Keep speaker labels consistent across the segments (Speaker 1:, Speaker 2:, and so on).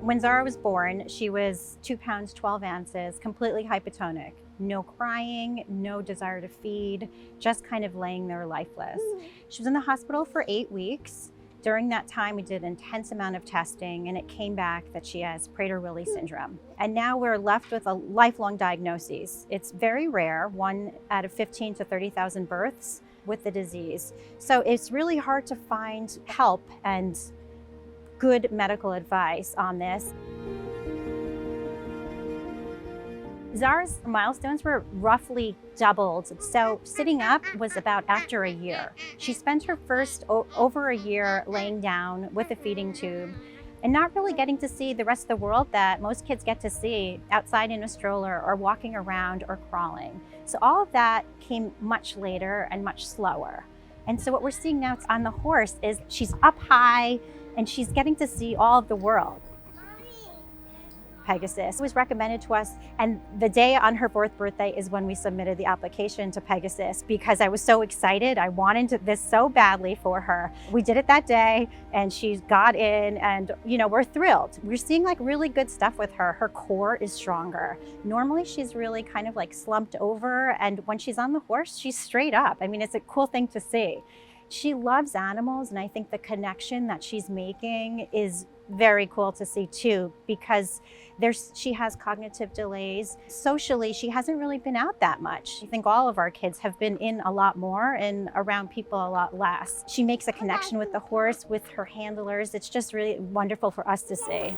Speaker 1: When Zahra was born, she was 2 pounds, 12 ounces, completely hypotonic. No crying, no desire to feed, just kind of laying there lifeless. She was in the hospital for 8 weeks. During that time, we did an intense amount of testing, and it came back that she has Prader-Willi syndrome. And now we're left with a lifelong diagnosis. It's very rare, 1 out of 15 to 30,000 births with the disease. So it's really hard to find help and good medical advice on this. Zahra's milestones were roughly doubled. So sitting up was about after a year. She spent her first over a year laying down with a feeding tube and not really getting to see the rest of the world that most kids get to see outside in a stroller or walking around or crawling. So all of that came much later and much slower. And so what we're seeing now on the horse is she's up high and she's getting to see all of the world. Pegasus was recommended to us, and the day on her 4th birthday is when we submitted the application to Pegasus because I was so excited. I wanted this so badly for her. We did it that day and she got in, and we're thrilled. We're seeing like really good stuff with her. Her core is stronger. Normally she's really kind of like slumped over, and when she's on the horse, she's straight up. I mean, it's a cool thing to see. She loves animals, and I think the connection that she's making is very cool to see too, because she has cognitive delays. Socially, she hasn't really been out that much. I think all of our kids have been in a lot more and around people a lot less. She makes a connection with the horse, with her handlers. It's just really wonderful for us to see.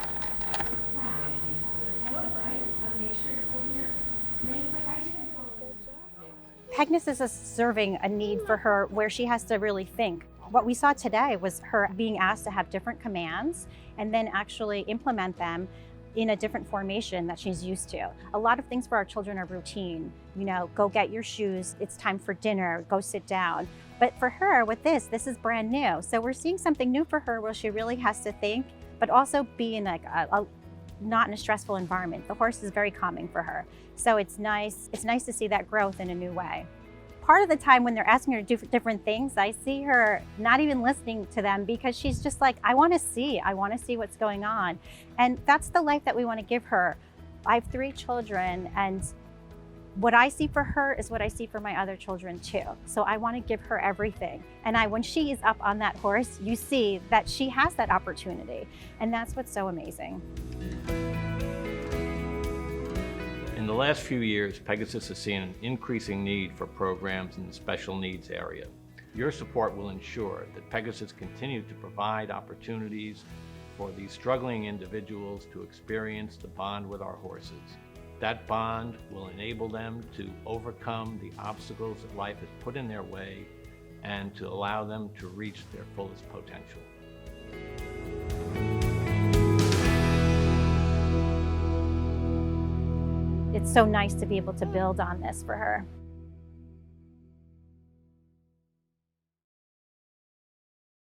Speaker 1: Pegasus is serving a need for her where she has to really think. What we saw today was her being asked to have different commands and then actually implement them in a different formation that she's used to. A lot of things for our children are routine. Go get your shoes, it's time for dinner, go sit down. But for her, with this is brand new. So we're seeing something new for her where she really has to think, but also be in not in a stressful environment. The horse is very calming for her. So it's nice to see that growth in a new way. Part of the time when they're asking her to do different things, I see her not even listening to them because she's just like, I want to see what's going on. And that's the life that we want to give her. I have 3 children, and what I see for her is what I see for my other children too. So I want to give her everything. And when she is up on that horse, you see that she has that opportunity. And that's what's so amazing.
Speaker 2: In the last few years, Pegasus has seen an increasing need for programs in the special needs area. Your support will ensure that Pegasus continues to provide opportunities for these struggling individuals to experience the bond with our horses. That bond will enable them to overcome the obstacles that life has put in their way and to allow them to reach their fullest potential.
Speaker 1: It's so nice to be able to build on this for her.